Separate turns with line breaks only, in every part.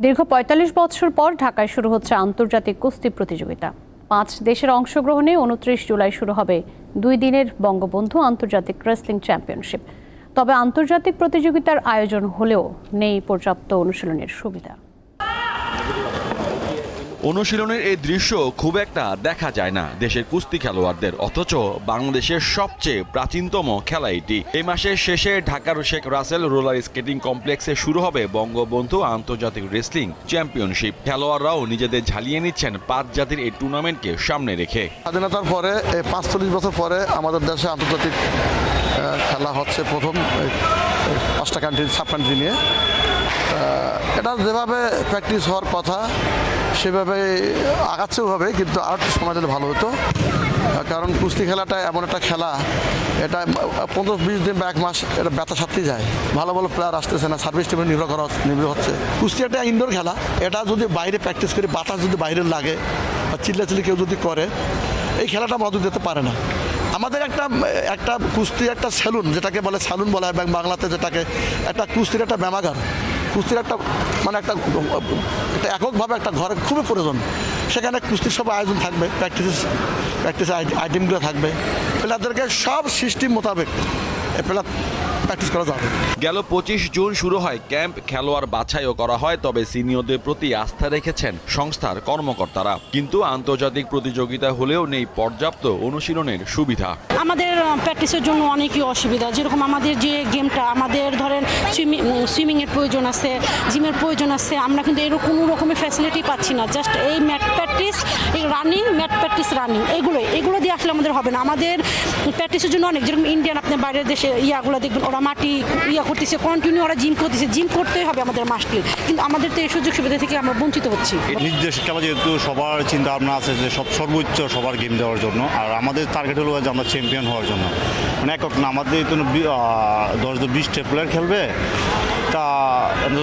দীর্ঘ ৪৫ বছর পর ঢাকায় শুরু হচ্ছে আন্তর্জাতিক কুস্তি প্রতিযোগিতা। ৫ দেশের অংশগ্রহণে ২৯ জুলাই শুরু হবে ২ দিনের বঙ্গবন্ধু আন্তর্জাতিক রেসলিং চ্যাম্পিয়নশিপ। তবে আন্তর্জাতিক প্রতিযোগিতার আয়োজন হলেও নেই পর্যাপ্ত অনুশীলনের সুবিধা।
অনুশীলনের এই দৃশ্য খুব একটা দেখা যায় না দেশের কুস্তি খেলোয়াড়দের, অথচ বাংলাদেশের সবচেয়ে প্রাচীনতম খেলা এটি। এই মাসের শেষে ঢাকার শেখ রাসেল রোলার স্কেটিং কমপ্লেক্সে শুরু হবে বঙ্গবন্ধু আন্তর্জাতিক রেসলিং চ্যাম্পিয়নশিপ। খেলোয়াড়রাও নিজেদের ঝালিয়ে নিচ্ছেন ৫ জাতির এই টুর্নামেন্টকে সামনে রেখে।
স্বাধীনতার পরে ৪৫ বছর পরে আমাদের দেশে আন্তর্জাতিক খেলা হচ্ছে প্রথম ৫টা কান্ট্রি সাব কান্ট্রি নিয়ে। এটা যেভাবে প্র্যাকটিস হওয়ার কথা সেভাবে আগাচ্ছেও হবে, কিন্তু আর একটু সময় দিলে ভালো হতো। কারণ কুস্তি খেলাটা এমন একটা খেলা, এটা ১৫-২০ দিন বা ১ মাস এটা ব্যথা সারতেই যায়। ভালো ভালো প্লেয়ার আসতেছে না, সার্ভিস টিমে নির্ভর হচ্ছে। কুস্তি একটা ইনডোর খেলা, এটা যদি বাইরে প্র্যাকটিস করি, বাতাস যদি বাইরে লাগে বা চিল্লাচিল্লি কেউ যদি করে, এই খেলাটা মজা দিতে পারে না। আমাদের একটা কুস্তি একটা সেলুন, যেটাকে বলে সেলুন বলা হয় বাংলাতে, যেটাকে একটা কুস্তির একটা ব্যায়ামাগার, কুস্তির একটা একটা এককভাবে একটা ঘরে খুবই প্রয়োজন। সেখানে কুস্তির সব আয়োজন থাকবে, প্র্যাকটিস আইটেমগুলো থাকবে, প্লেয়ারদেরকে সব সিস্টেম মোতাবেক প্লেয়ার প্র্যাকটিস করা যাবে।
গেল ২৫ জুন শুরু হয় ক্যাম্প, খেলোয়াড় বাছাইও করা হয়। তবে সিনিয়রদের প্রতি আস্থা রেখেছেন সংস্থার কর্মকর্তারা। কিন্তু আন্তর্জাতিক প্রতিযোগিতা হলেও নেই পর্যাপ্ত অনুশীলনের সুবিধা।
আমাদের প্র্যাকটিসের জন্য অনেকই অসুবিধা, যেরকম আমাদের যে গেমটা, আমাদের ধরেন সুইমিংয়ের প্রয়োজন আছে, জিমের প্রয়োজন আছে, আমরা কিন্তু এরকম কোনো রকমের ফ্যাসিলিটি পাচ্ছি না। জাস্ট এই ম্যাট প্র্যাকটিস, এই রানিং, ম্যাট প্র্যাকটিস, রানিং, এগুলো দিয়ে আসলে আমাদের হবে না। আমাদের প্র্যাকটিসের জন্য অনেক, যেরকম ইন্ডিয়ান আপনি বাইরের দেশে ইয়াগুলো দেখবেন, ওরা মাটি করতেছে কন্টিনিউ, ওরা জিম করতেছে, জিম করতেই হবে আমাদের মাস্টলি। কিন্তু আমাদের তো এই সুযোগ সুবিধা থেকে আমরা বঞ্চিত হচ্ছি।
নির্দেশ খেলা যেহেতু সবার চিন্তা ভাবনা আছে যে সর্বোচ্চ সবার গেম দেওয়ার জন্য, আর আমাদের টার্গেট হলো যে আমরা চ্যাম্পিয়ন হওয়ার জন্য। মানে একক না, আমাদের তো 10-20টা প্লেয়ার খেলবে, তা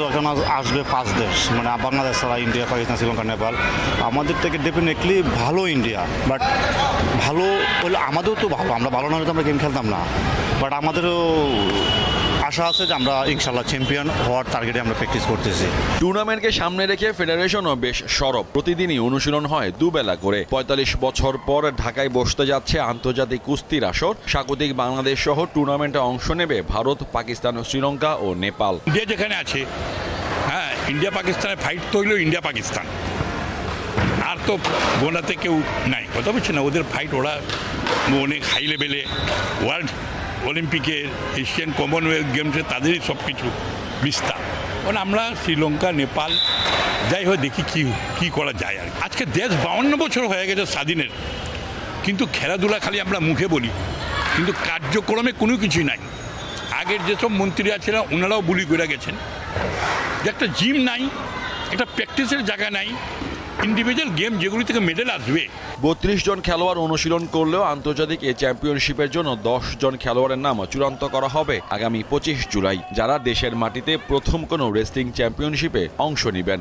যখন আসবে 5 দেশ, মানে বাংলাদেশ ছাড়া ইন্ডিয়া, পাকিস্তান, শ্রীলঙ্কা, নেপাল। আমাদের থেকে ডেফিনেটলি ভালো ইন্ডিয়া, বাট ভালো হলে আমাদেরও তো ভালো, আমরা ভালো না হলে তো আমরা গেম খেলতাম না। বাট আমাদেরও আশা আছে যে আমরা ইনশাল্লাহ চ্যাম্পিয়ন হওয়ার টার্গেটে আমরা প্র্যাকটিস করতেছি।
টুর্নামেন্টকে সামনে রেখে ফেডারেশনও বেশ সরব। প্রতিদিনই অনুশীলন হয় দুবেলা করে। ৪৫ বছর পর ঢাকায় বসতে যাচ্ছে আন্তর্জাতিক কুস্তির আসর। স্বাগতিক বাংলাদেশ সহ টুর্নামেন্টে অংশ নেবে ভারত, পাকিস্তান, শ্রীলঙ্কা ও নেপাল।
ইন্ডিয়া যেখানে আছে, হ্যাঁ, ইন্ডিয়া পাকিস্তানের ফাইট তো হইল ইন্ডিয়া পাকিস্তান, আর তো গোনাতে কেউ নাই, কথা বলছে না। ওদের ফাইট ওরা অনেক হাই লেভেলে, ওয়ার্ল্ড অলিম্পিকের, এশিয়ান কমনওয়েলথ গেমসে তাদেরই সব কিছু বিস্তার। কারণ আমরা শ্রীলঙ্কা, নেপাল যাই হয় দেখি কি করা যায়। আর আজকে দেশ 52 বছর হয়ে গেছে স্বাধীনের, কিন্তু খেলাধুলা খালি আমরা মুখে বলি, কিন্তু কার্যক্রমে কোনো কিছুই নাই। আগের যেসব মন্ত্রীরা ছিলেন ওনারাও বুলি করে গেছেন যে একটা জিম নাই, একটা প্র্যাকটিসের জায়গা নাই, ইন্ডিভিজুয়াল গেম যেগুলি থেকে মেডেল আসবে।
৩২ জন খেলোয়াড় অনুশীলন করলেও আন্তর্জাতিক এই চ্যাম্পিয়নশিপের জন্য ১০ জন খেলোয়াড়ের নাম চূড়ান্ত করা হবে আগামী ২৫ জুলাই, যারা দেশের মাটিতে প্রথম কোনো রেসলিং চ্যাম্পিয়নশিপে অংশ নেবেন।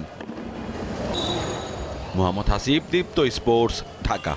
মোহাম্মদ হাসিব, দীপ্ত স্পোর্টস, ঢাকা।